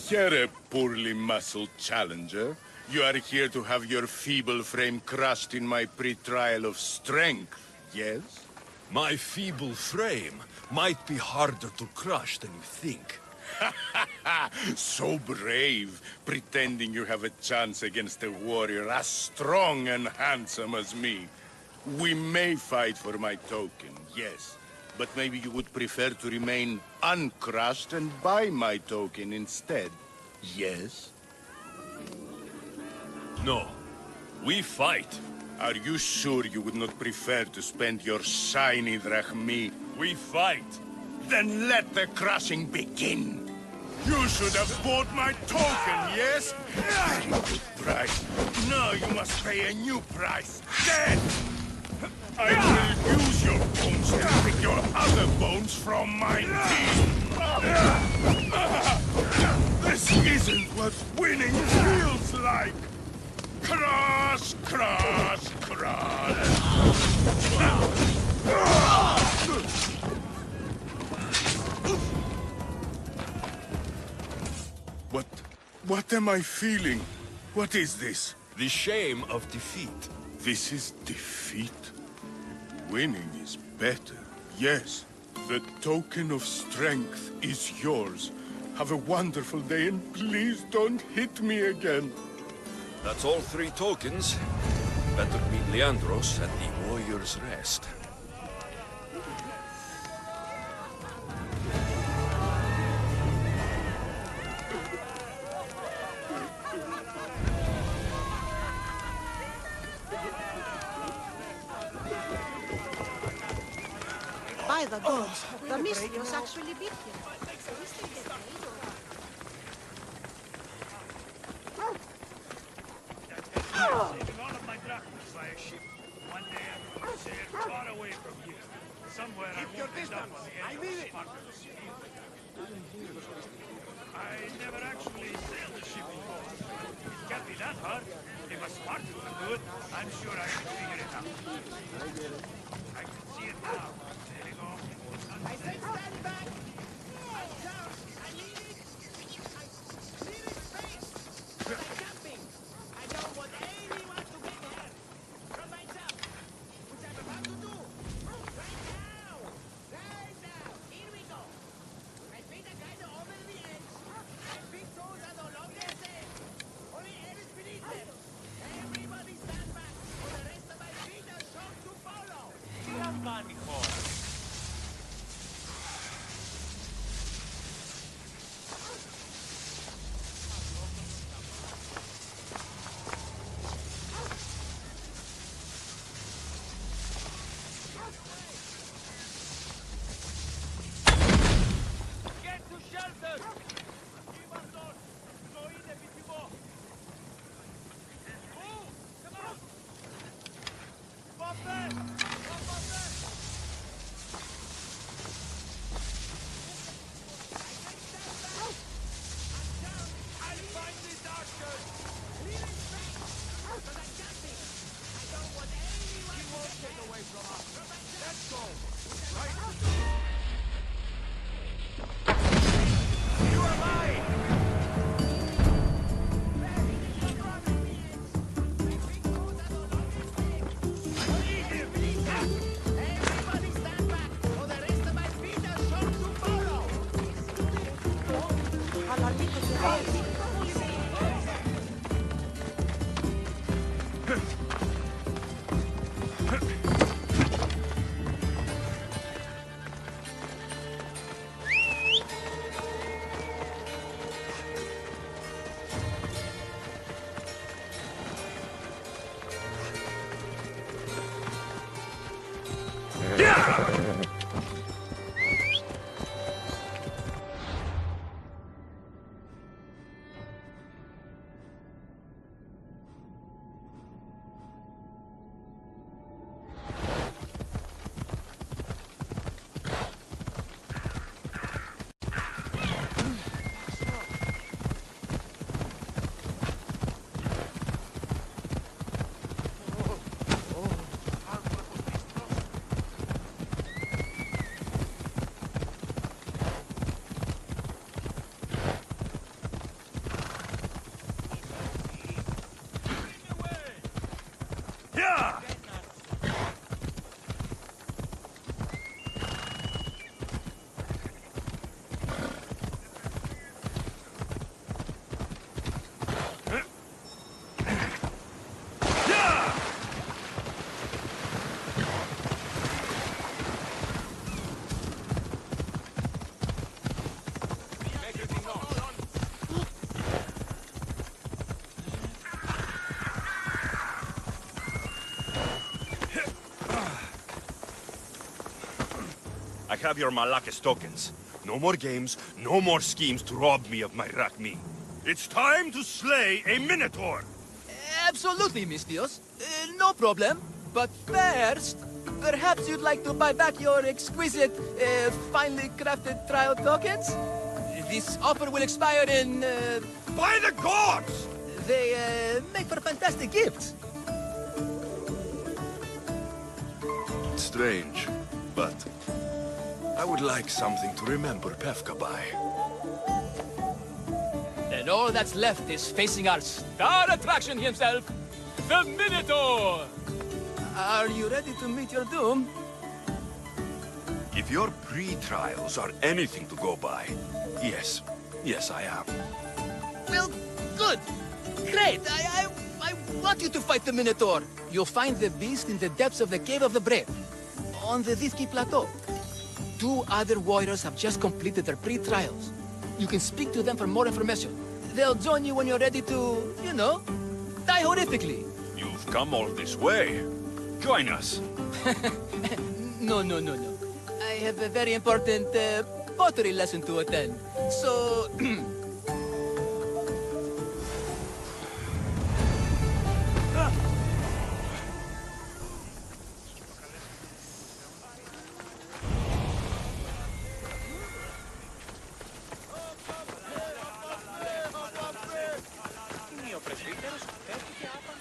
You're a poorly muscled challenger. You are here to have your feeble frame crushed in my pre-trial of strength, yes? My feeble frame might be harder to crush than you think. So brave, pretending you have a chance against a warrior as strong and handsome as me. We may fight for my token, yes. But maybe you would prefer to remain uncrushed and buy my token instead, yes? No. We fight. Are you sure you would not prefer to spend your shiny drachmi? We fight. Then let the crushing begin. You should have bought my token, yes? Very good price. Now you must pay a new price. Then I will use your bones to pick your other bones from my teeth. This isn't what winning feels like. Crush, crush, crush. What am I feeling? What is this? The shame of defeat. This is defeat? Winning is better, yes. The token of strength is yours. Have a wonderful day and please don't hit me again. That's all 3 tokens. Better meet Leandros at the Warrior's Rest. By the gods, the Mystios actually beat him. Saving all of my drachmas by a ship. One day I will sail far away from here. Somewhere I won't end up on the edge of Spartans. I never actually sailed a ship before. It can't be that hard. If a Spartan can do it, I'm sure I can figure it out. I can see it now. Sailing off into the sun. I say stand back! Watch out! I need it! I need it space! I'm jumping! I don't want anyone to get hurt! From myself! Which I'm about to do! Right now! Right now! Here we go! My feet are kind of over the edge. My big toes are no longer safe. Only air is beneath them. Everybody stand back, or the rest of my feet are shown to follow. Tira un manico. I have your Malakis tokens. No more games, no more schemes to rob me of my Rakmi. It's time to slay a Minotaur! Absolutely, Mistios. No problem. But first, perhaps you'd like to buy back your exquisite, finely crafted trial tokens? This offer will expire in, By the gods! They, make for fantastic gifts. Strange, but I would like something to remember Pefka by. And all that's left is facing our star attraction himself, the Minotaur! Are you ready to meet your doom? If your pre-trials are anything to go by, yes. Yes, I am. Well, good. Great. I want you to fight the Minotaur. You'll find the beast in the depths of the Cave of the Brave, on the Vithki Plateau. 2 other warriors have just completed their pre-trials. You can speak to them for more information. They'll join you when you're ready to, you know, die horrifically. You've come all this way. Join us. No. I have a very important pottery lesson to attend. So...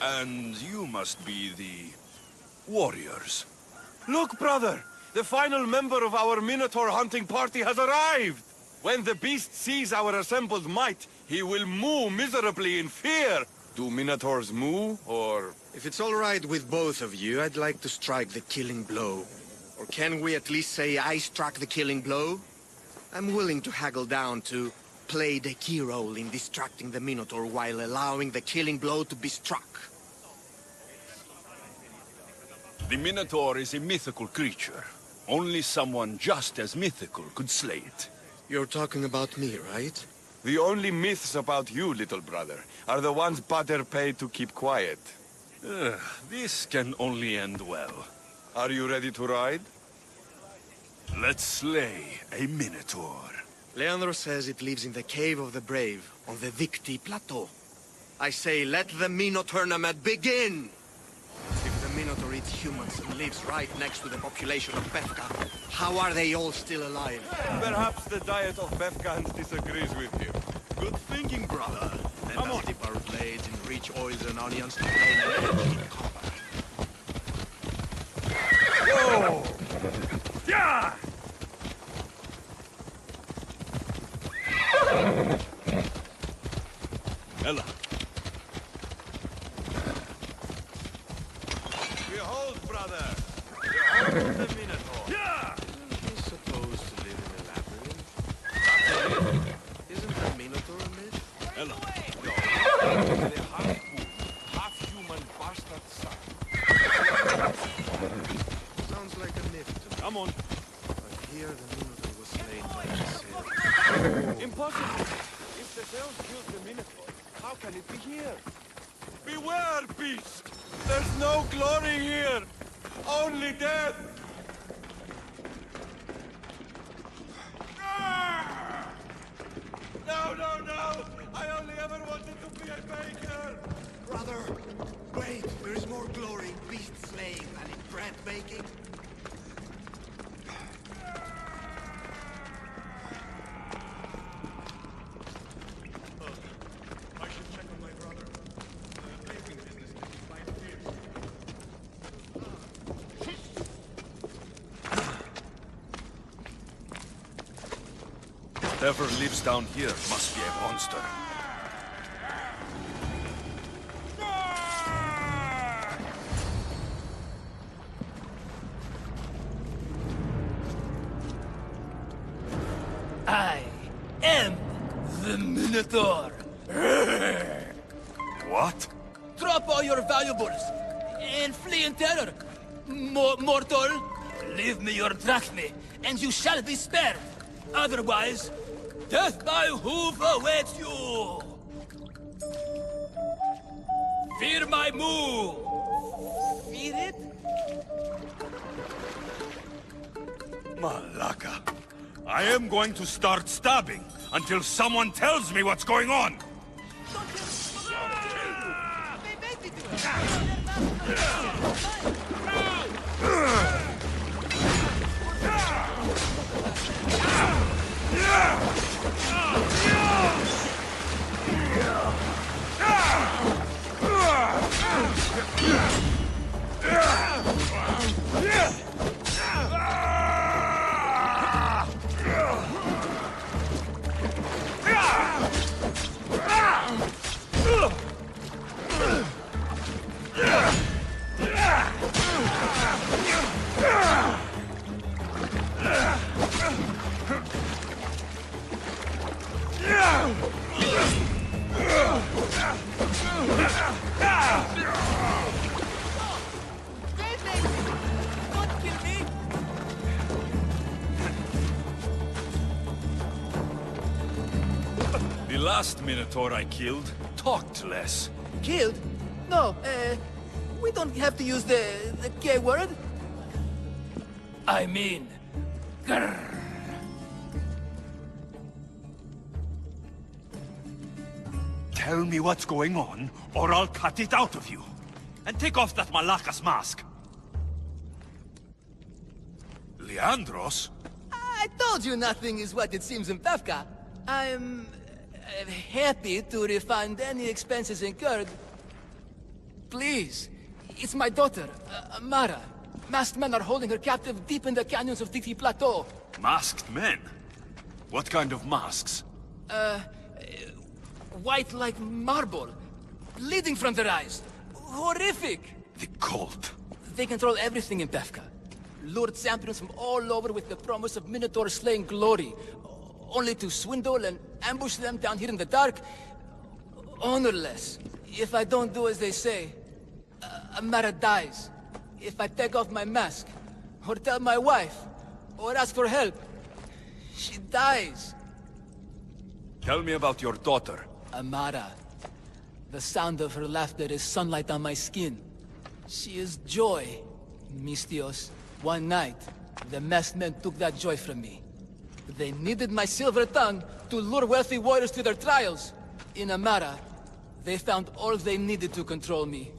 And you must be the warriors. Look, brother! The final member of our Minotaur hunting party has arrived! When the beast sees our assembled might, he will moo miserably in fear! Do Minotaurs moo, or... If it's all right with both of you, I'd like to strike the killing blow. Or can we at least say I struck the killing blow? I'm willing to haggle down to play the key role in distracting the Minotaur while allowing the killing blow to be struck. The Minotaur is a mythical creature. Only someone just as mythical could slay it. You're talking about me, right? The only myths about you, little brother, are the ones Butter paid to keep quiet. This can only end well. Are you ready to ride? Let's slay a Minotaur. Leandro says it lives in the Cave of the Brave, on the Vithki Plateau. I say, let the Minotaur tournament begin! If the Minotaur eats humans and lives right next to the population of Befka, how are they all still alive? Perhaps the diet of Befkans disagrees with you. Good thinking, brother. Let us dip our blades in rich oils and onions to gain an edge in combat. Whoa! Yeah! Ella. Behold, brother! Behold the Minotaur! Yeah! He's supposed to live in a labyrinth. Isn't the Minotaur a myth? Ella. The half-fool, half-human bastard son. Sounds like a myth to me. Come on. But here the Minotaur was slain by the Impossible! If the Zeus killed the Minotaur, how can it be here? Beware, beast! There's no glory here! Only death! Ah! No! I only ever wanted to be a baker! Brother, wait, there is more glory in beast slaying than in bread making. I should check on my brother. The baking business can be quite fierce. Whatever lives down here must be a monster. I am the Minotaur. What? Drop all your valuables and flee in terror. Mortal, leave me your drachme, and you shall be spared. Otherwise, death by hoof awaits you. Fear my move. Fear it? Malaka. I am going to start stabbing until someone tells me what's going on. The last Minotaur I killed talked less. Killed? No, we don't have to use the K word. I mean, grrr. Tell me what's going on, or I'll cut it out of you. And take off that Malaka's mask. Leandros? I told you nothing is what it seems in Pevka. I'm happy to refund any expenses incurred. Please, it's my daughter, Mara. Masked men are holding her captive deep in the canyons of Titi Plateau. Masked men? What kind of masks? White like marble, bleeding from their eyes. Horrific! The cult. They control everything in Pevka. Lured champions from all over with the promise of Minotaur slaying glory, only to swindle and ambush them down here in the dark. Honorless. If I don't do as they say, Amara dies. If I take off my mask, or tell my wife, or ask for help, she dies. Tell me about your daughter. Amara. The sound of her laughter is sunlight on my skin. She is joy, Mistios. One night, the masked men took that joy from me. They needed my silver tongue to lure wealthy warriors to their trials. In Amara, they found all they needed to control me.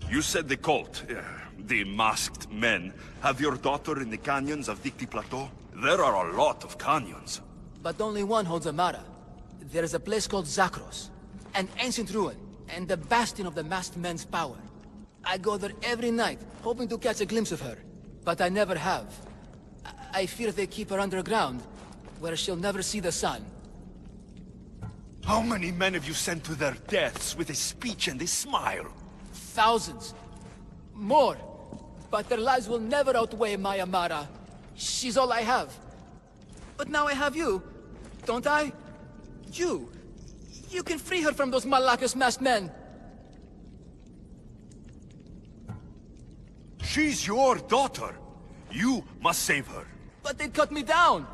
You said the cult, the masked men, have your daughter in the canyons of Dicti Plateau? There are a lot of canyons. But only one holds Amara. There is a place called Zakros, an ancient ruin, and the bastion of the masked men's power. I go there every night, hoping to catch a glimpse of her. But I never have. I fear they keep her underground, where she'll never see the sun. How many men have you sent to their deaths with a speech and a smile? Thousands. More. But their lives will never outweigh my Amara. She's all I have. But now I have you, don't I? You. You can free her from those Malaka's masked men. She's your daughter. You must save her. But they'd cut me down.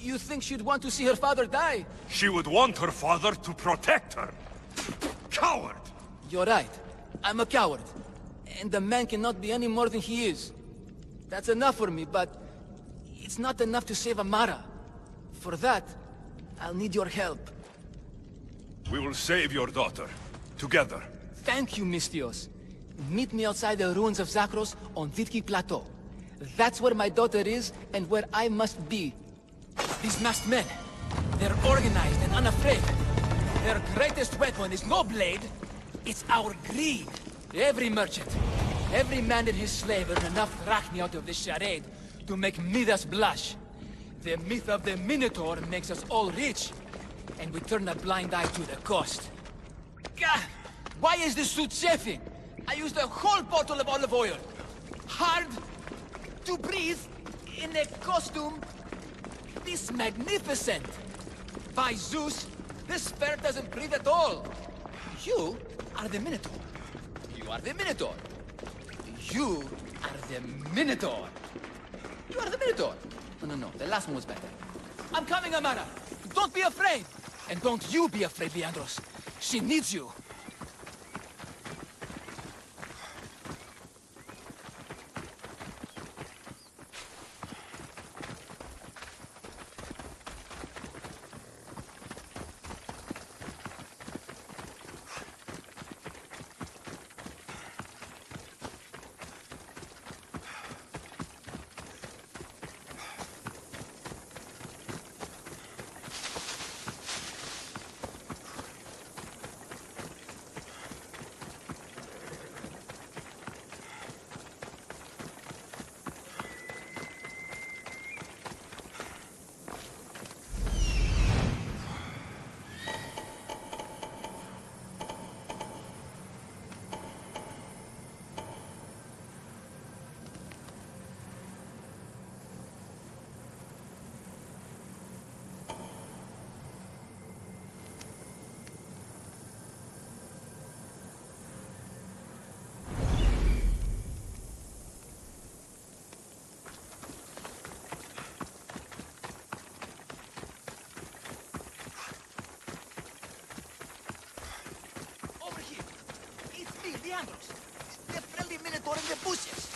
You think she'd want to see her father die? She would want her father to protect her. Coward! You're right. I'm a coward. And the man cannot be any more than he is. That's enough for me, but it's not enough to save Amara. For that, I'll need your help. We will save your daughter. Together. Thank you, Mistios. Meet me outside the ruins of Zakros on Vitki Plateau. That's where my daughter is, and where I must be. These masked men, they're organized and unafraid. Their greatest weapon is no blade, it's our greed. Every merchant, every man and his slave earn enough drachmi out of this charade to make Midas blush. The myth of the Minotaur makes us all rich, and we turn a blind eye to the cost. God, why is this suit chafing? I used a whole bottle of olive oil. Hard to breathe in a costume this magnificent. By Zeus, this fur doesn't breathe at all. You are the Minotaur. You are the Minotaur. You are the Minotaur. You are the Minotaur. No, the last one was better. I'm coming, Amara. Don't be afraid. And don't you be afraid, Leandros. She needs you. Leandros! The friendly Minotaur in the bushes!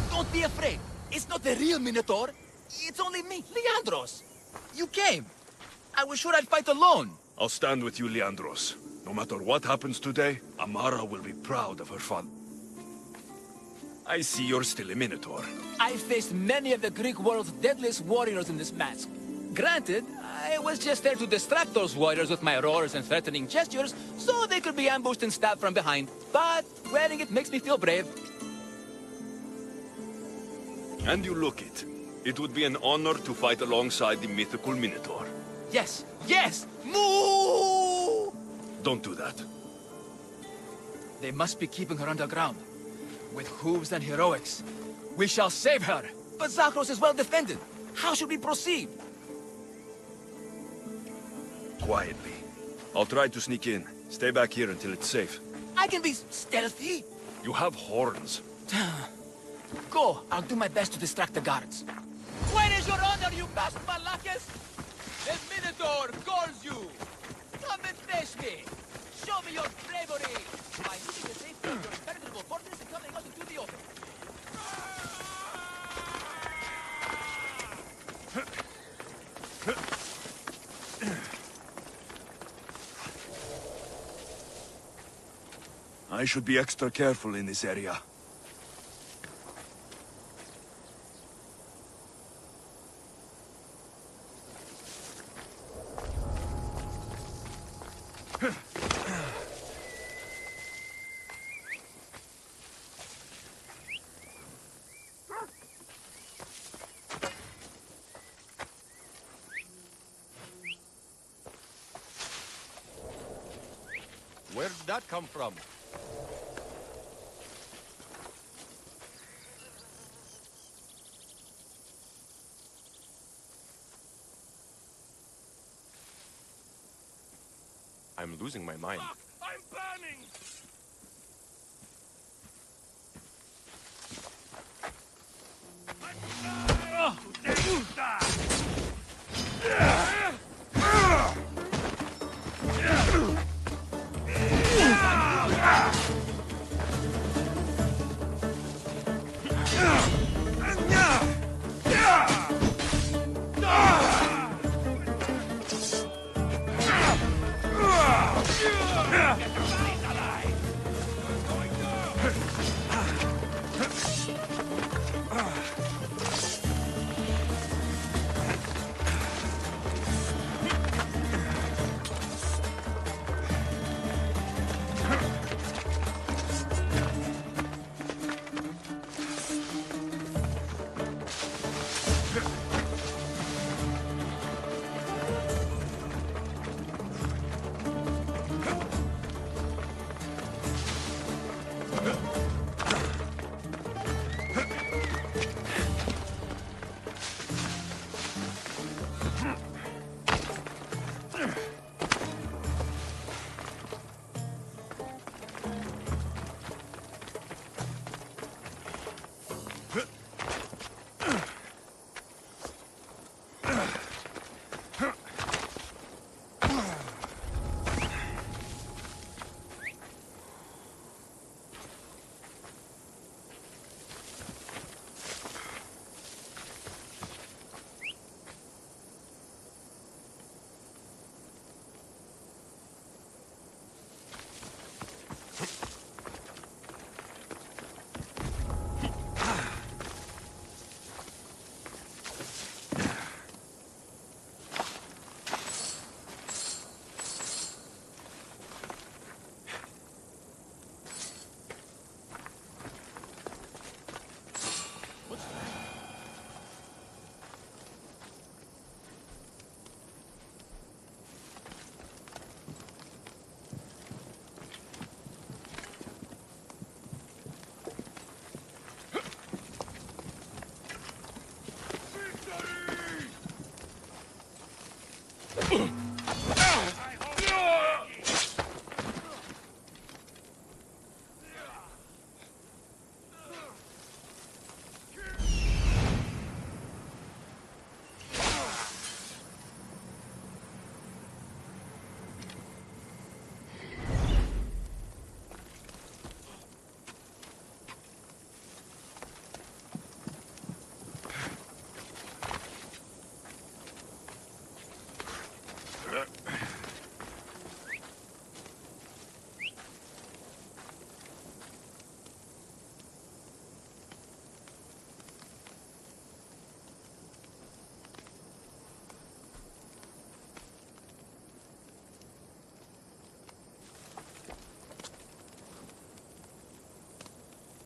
Don't be afraid! It's not the real Minotaur! It's only me, Leandros! You came! I was sure I'd fight alone! I'll stand with you, Leandros. No matter what happens today, Amara will be proud of her father. I see you're still a Minotaur. I faced many of the Greek world's deadliest warriors in this mask. Granted, I was just there to distract those warriors with my roars and threatening gestures, so they could be ambushed and stabbed from behind. But wearing it makes me feel brave. And you look it. It would be an honor to fight alongside the mythical Minotaur. Yes! Yes! Moo! Don't do that. They must be keeping her underground. With hooves and heroics. We shall save her! But Zakros is well defended. How should we proceed? Quietly. I'll try to sneak in. Stay back here until it's safe. I can be stealthy. You have horns. Go. I'll do my best to distract the guards. Where is your honor, you past Malakis? The Minotaur calls you. Come and face me. Show me your bravery. By using the safety of your impenetrable fortress and coming out into the open. I should be extra careful in this area. Where did that come from? I'm losing my mind. I'm burning!